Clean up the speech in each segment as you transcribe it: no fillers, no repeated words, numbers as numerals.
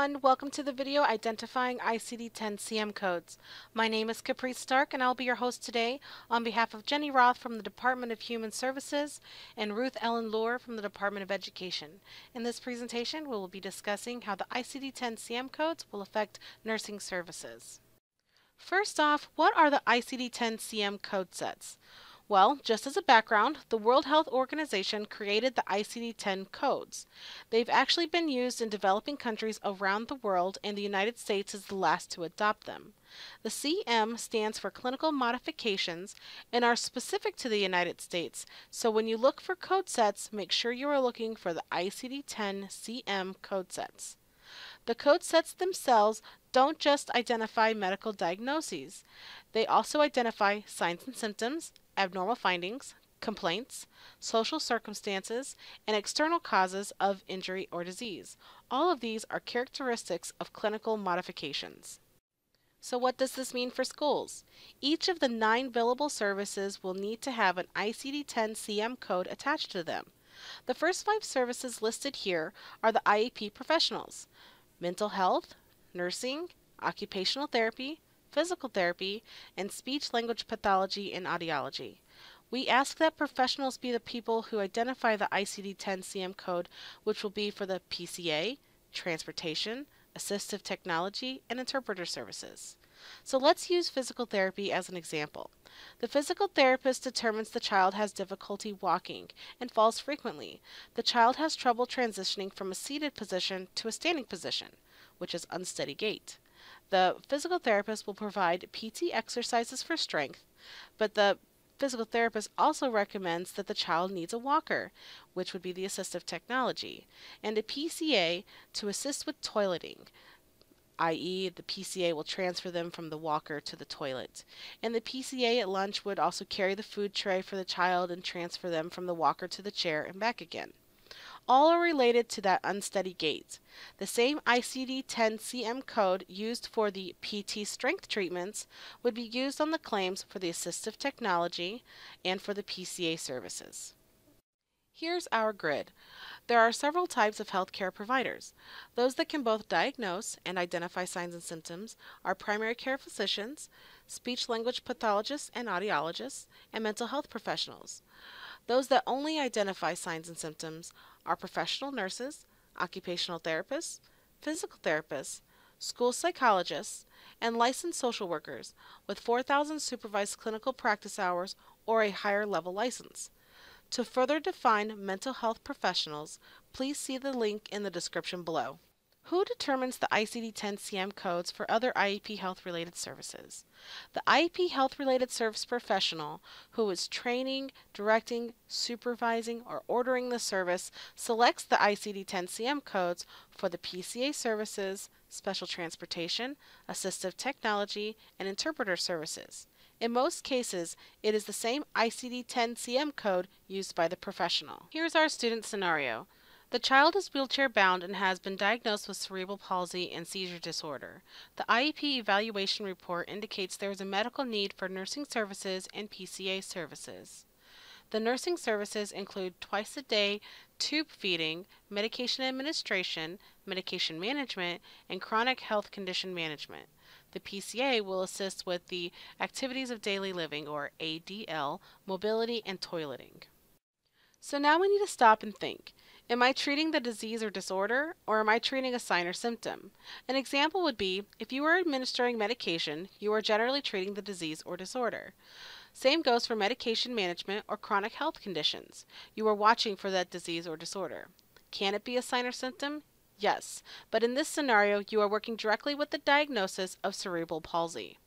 everyone, welcome to the video identifying ICD-10-CM codes. My name is Caprice Stark and I'll be your host today on behalf of Jenny Roth from the Department of Human Services and Ruth Ellen Lohr from the Department of Education. In this presentation, we will be discussing how the ICD-10-CM codes will affect nursing services. First off, what are the ICD-10-CM code sets? Well, just as a background, the World Health Organization created the ICD-10 codes. They've actually been used in developing countries around the world, and the United States is the last to adopt them. The CM stands for clinical modifications and are specific to the United States, so when you look for code sets, make sure you are looking for the ICD-10-CM code sets. The code sets themselves don't just identify medical diagnoses. They also identify signs and symptoms, abnormal findings, complaints, social circumstances, and external causes of injury or disease. All of these are characteristics of clinical modifications. So what does this mean for schools? Each of the 9 billable services will need to have an ICD-10-CM code attached to them. The first 5 services listed here are the IEP professionals: mental health, nursing, occupational therapy, physical therapy, and speech-language pathology and audiology. We ask that professionals be the people who identify the ICD-10-CM code, which will be for the PCA, transportation, assistive technology, and interpreter services. So let's use physical therapy as an example. The physical therapist determines the child has difficulty walking and falls frequently. The child has trouble transitioning from a seated position to a standing position, which is unsteady gait. The physical therapist will provide PT exercises for strength, but the physical therapist also recommends that the child needs a walker, which would be the assistive technology, and a PCA to assist with toileting, i.e. the PCA will transfer them from the walker to the toilet. And the PCA at lunch would also carry the food tray for the child and transfer them from the walker to the chair and back again. All are related to that unsteady gait. The same ICD-10-CM code used for the PT strength treatments would be used on the claims for the assistive technology and for the PCA services. Here's our grid. There are several types of healthcare providers. Those that can both diagnose and identify signs and symptoms are primary care physicians, speech-language pathologists and audiologists, and mental health professionals. Those that only identify signs and symptoms are professional nurses, occupational therapists, physical therapists, school psychologists, and licensed social workers with 4,000 supervised clinical practice hours or a higher level license. To further define mental health professionals, please see the link in the description below. Who determines the ICD-10-CM codes for other IEP health-related services? The IEP health-related service professional who is training, directing, supervising, or ordering the service selects the ICD-10-CM codes for the PCA services, special transportation, assistive technology, and interpreter services. In most cases, it is the same ICD-10-CM code used by the professional. Here's our student scenario. The child is wheelchair-bound and has been diagnosed with cerebral palsy and seizure disorder. The IEP evaluation report indicates there is a medical need for nursing services and PCA services. The nursing services include twice-a-day tube feeding, medication administration, medication management, and chronic health condition management. The PCA will assist with the activities of daily living, or ADL, mobility, and toileting. So now we need to stop and think. Am I treating the disease or disorder, or am I treating a sign or symptom? An example would be, if you are administering medication, you are generally treating the disease or disorder. Same goes for medication management or chronic health conditions. You are watching for that disease or disorder. Can it be a sign or symptom? Yes, but in this scenario, you are working directly with the diagnosis of cerebral palsy.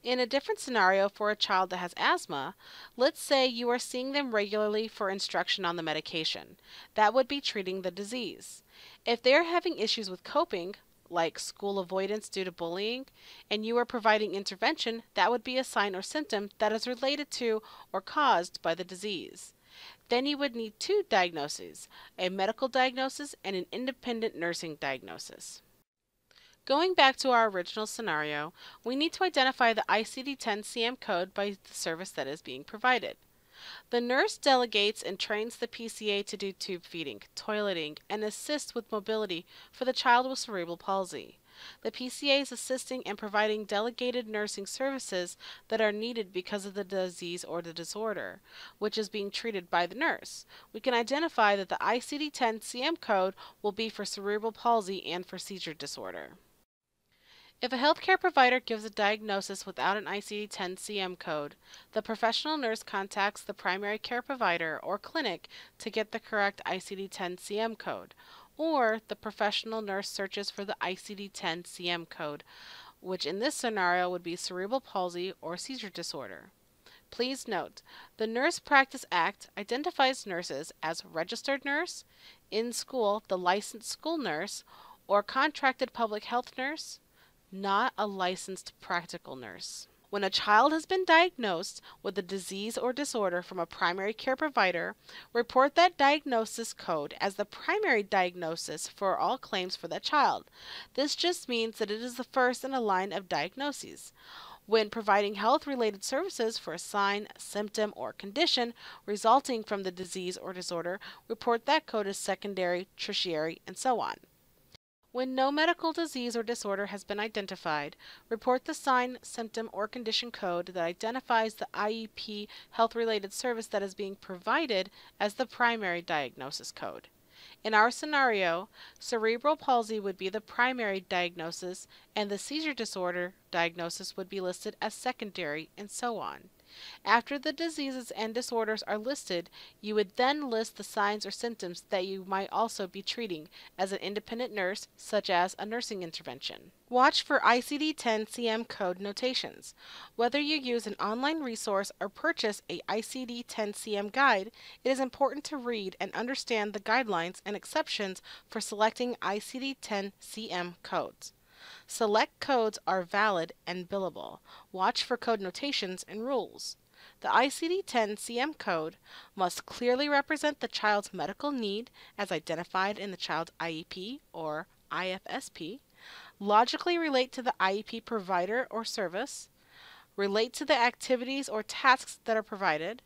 In a different scenario for a child that has asthma, let's say you are seeing them regularly for instruction on the medication. That would be treating the disease. If they are having issues with coping, like school avoidance due to bullying, and you are providing intervention, that would be a sign or symptom that is related to or caused by the disease. Then you would need 2 diagnoses, a medical diagnosis and an independent nursing diagnosis. Going back to our original scenario, we need to identify the ICD-10-CM code by the service that is being provided. The nurse delegates and trains the PCA to do tube feeding, toileting, and assists with mobility for the child with cerebral palsy. The PCA is assisting and providing delegated nursing services that are needed because of the disease or the disorder, which is being treated by the nurse. We can identify that the ICD-10-CM code will be for cerebral palsy and for seizure disorder. If a healthcare provider gives a diagnosis without an ICD-10-CM code, the professional nurse contacts the primary care provider or clinic to get the correct ICD-10-CM code, or the professional nurse searches for the ICD-10-CM code, which in this scenario would be cerebral palsy or seizure disorder. Please note, the Nurse Practice Act identifies nurses as registered nurse, in school the licensed school nurse, or contracted public health nurse, not a licensed practical nurse. When a child has been diagnosed with a disease or disorder from a primary care provider, report that diagnosis code as the primary diagnosis for all claims for that child. This just means that it is the first in a line of diagnoses. When providing health-related services for a sign, symptom, or condition resulting from the disease or disorder, report that code as secondary, tertiary, and so on. When no medical disease or disorder has been identified, report the sign, symptom, or condition code that identifies the IEP health-related service that is being provided as the primary diagnosis code. In our scenario, cerebral palsy would be the primary diagnosis and the seizure disorder diagnosis would be listed as secondary, and so on. After the diseases and disorders are listed, you would then list the signs or symptoms that you might also be treating as an independent nurse, such as a nursing intervention. Watch for ICD-10-CM code notations. Whether you use an online resource or purchase a ICD-10-CM guide, it is important to read and understand the guidelines and exceptions for selecting ICD-10-CM codes. Select codes are valid and billable. Watch for code notations and rules. The ICD-10-CM code must clearly represent the child's medical need as identified in the child's IEP or IFSP, logically relate to the IEP provider or service, relate to the activities or tasks that are provided,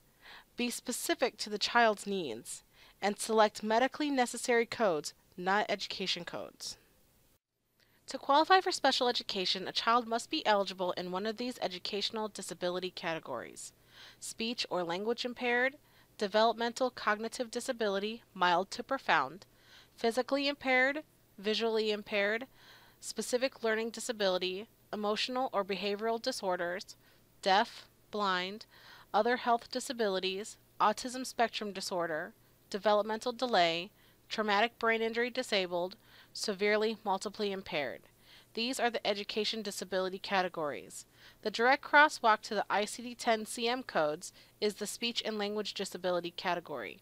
be specific to the child's needs, and select medically necessary codes, not education codes. To qualify for special education, a child must be eligible in one of these educational disability categories: speech or language impaired, developmental cognitive disability, mild to profound, physically impaired, visually impaired, specific learning disability, emotional or behavioral disorders, deaf, blind, other health disabilities, autism spectrum disorder, developmental delay, traumatic brain injury disabled, severely multiply impaired. These are the education disability categories. The direct crosswalk to the ICD-10-CM codes is the speech and language disability category.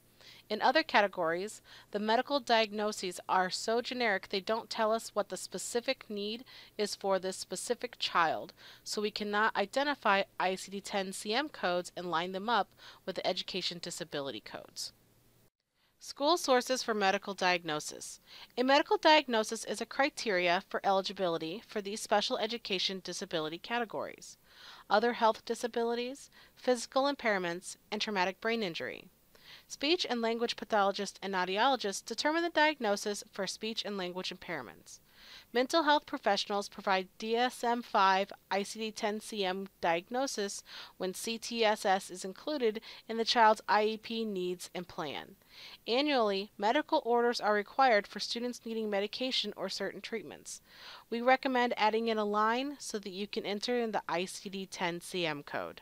In other categories, the medical diagnoses are so generic they don't tell us what the specific need is for this specific child, so we cannot identify ICD-10-CM codes and line them up with the education disability codes. School sources for medical diagnosis. A medical diagnosis is a criteria for eligibility for these special education disability categories: other health disabilities, physical impairments, and traumatic brain injury. Speech and language pathologists and audiologists determine the diagnosis for speech and language impairments. Mental health professionals provide DSM-5 ICD-10-CM diagnosis when CTSS is included in the child's IEP needs and plan. Annually, medical orders are required for students needing medication or certain treatments. We recommend adding in a line so that you can enter in the ICD-10-CM code.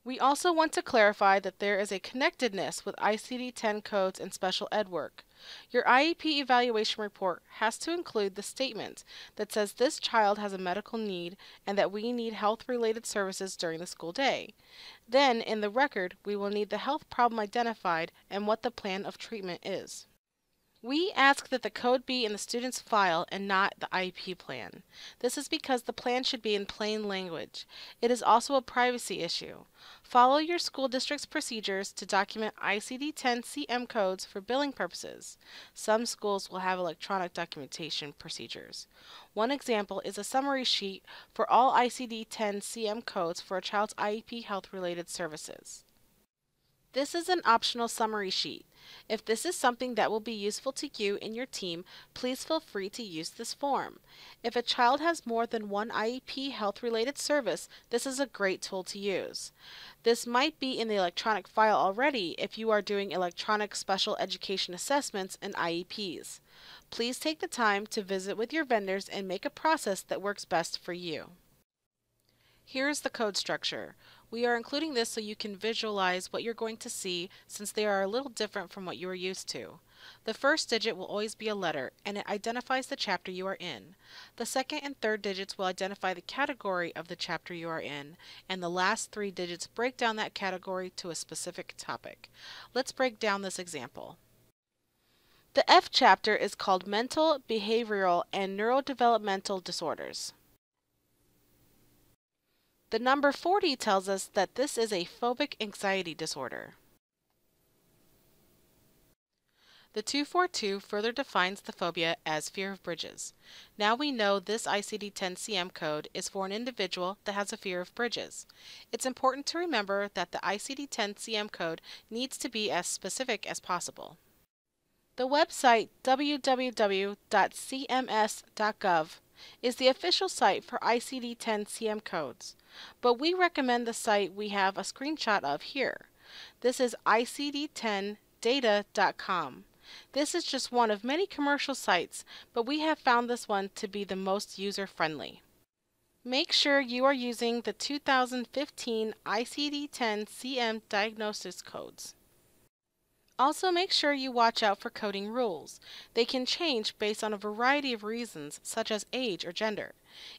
We also want to clarify that there is a connectedness with ICD-10 codes and special ed work. Your IEP evaluation report has to include the statement that says this child has a medical need and that we need health-related services during the school day. Then, in the record, we will need the health problem identified and what the plan of treatment is. We ask that the code be in the student's file and not the IEP plan. This is because the plan should be in plain language. It is also a privacy issue. Follow your school district's procedures to document ICD-10-CM codes for billing purposes. Some schools will have electronic documentation procedures. One example is a summary sheet for all ICD-10-CM codes for a child's IEP health-related services. This is an optional summary sheet. If this is something that will be useful to you and your team, please feel free to use this form. If a child has more than one IEP health-related service, this is a great tool to use. This might be in the electronic file already if you are doing electronic special education assessments and IEPs. Please take the time to visit with your vendors and make a process that works best for you. Here's the code structure. We are including this so you can visualize what you're going to see since they are a little different from what you are used to. The first digit will always be a letter and it identifies the chapter you are in. The second and third digits will identify the category of the chapter you are in, and the last three digits break down that category to a specific topic. Let's break down this example. The F chapter is called Mental, Behavioral, and Neurodevelopmental Disorders. The number 40 tells us that this is a phobic anxiety disorder. The 242 further defines the phobia as fear of bridges. Now we know this ICD-10-CM code is for an individual that has a fear of bridges. It's important to remember that the ICD-10-CM code needs to be as specific as possible. The website www.cms.gov is the official site for ICD-10-CM codes, but we recommend the site we have a screenshot of here. This is ICD-10-data.com. This is just one of many commercial sites, but we have found this one to be the most user-friendly. Make sure you are using the 2015 ICD-10-CM diagnosis codes. Also, make sure you watch out for coding rules. They can change based on a variety of reasons, such as age or gender.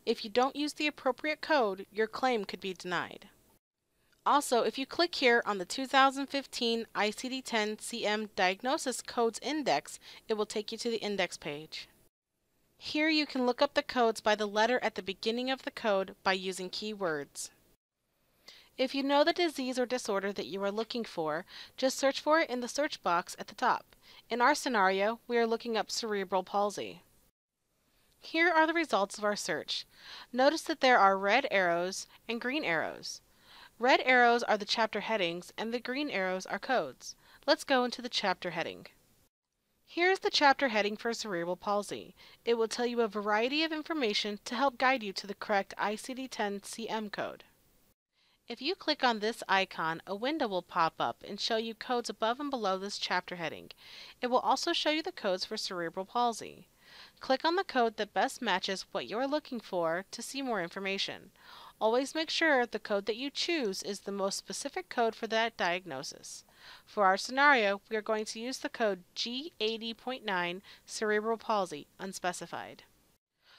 If you don't use the appropriate code, your claim could be denied. Also, if you click here on the 2015 ICD-10-CM Diagnosis Codes Index, it will take you to the index page. Here you can look up the codes by the letter at the beginning of the code by using keywords. If you know the disease or disorder that you are looking for, just search for it in the search box at the top. In our scenario, we are looking up cerebral palsy. Here are the results of our search. Notice that there are red arrows and green arrows. Red arrows are the chapter headings and the green arrows are codes. Let's go into the chapter heading. Here's the chapter heading for cerebral palsy. It will tell you a variety of information to help guide you to the correct ICD-10-CM code. If you click on this icon, a window will pop up and show you codes above and below this chapter heading. It will also show you the codes for cerebral palsy. Click on the code that best matches what you are looking for to see more information. Always make sure the code that you choose is the most specific code for that diagnosis. For our scenario, we are going to use the code G80.9 cerebral palsy unspecified.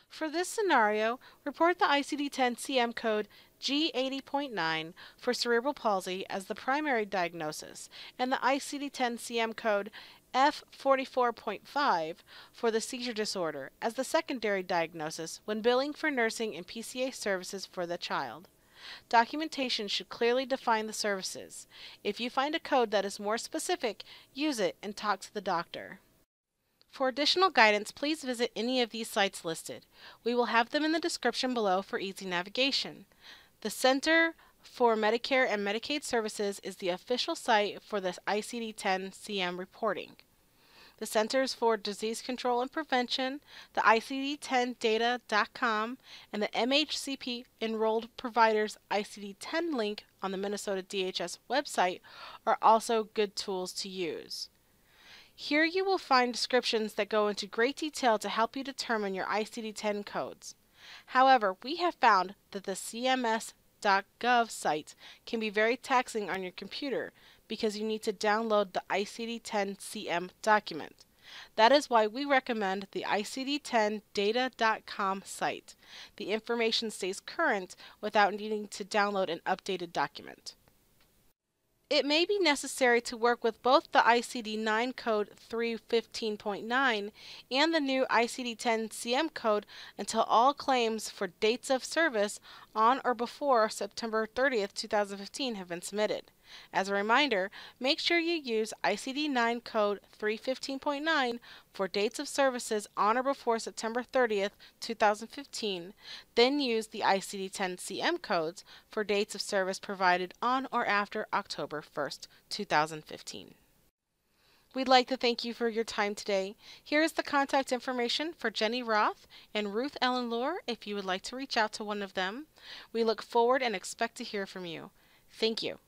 For this scenario, report the ICD-10-CM code G80.9 for cerebral palsy as the primary diagnosis and the ICD-10-CM code F44.5 for the seizure disorder as the secondary diagnosis when billing for nursing and PCA services for the child. Documentation should clearly define the services. If you find a code that is more specific, use it and talk to the doctor. For additional guidance, please visit any of these sites listed. We will have them in the description below for easy navigation. The Center for Medicare and Medicaid Services is the official site for the ICD-10-CM reporting. The Centers for Disease Control and Prevention, the ICD-10-data.com, and the MHCP Enrolled Providers ICD-10 link on the Minnesota DHS website are also good tools to use. Here you will find descriptions that go into great detail to help you determine your ICD-10 codes. However, we have found that the cms.gov site can be very taxing on your computer because you need to download the ICD-10-CM document. That is why we recommend the ICD-10-data.com site. The information stays current without needing to download an updated document. It may be necessary to work with both the ICD-9 code 315.9 and the new ICD-10-CM code until all claims for dates of service on or before September 30th, 2015 have been submitted. As a reminder, make sure you use ICD-9 code 315.9 for dates of services on or before September 30th, 2015. Then use the ICD-10-CM codes for dates of service provided on or after October 1st, 2015. We'd like to thank you for your time today. Here is the contact information for Jenny Roth and Ruth Ellen Lohr if you would like to reach out to one of them. We look forward and expect to hear from you. Thank you.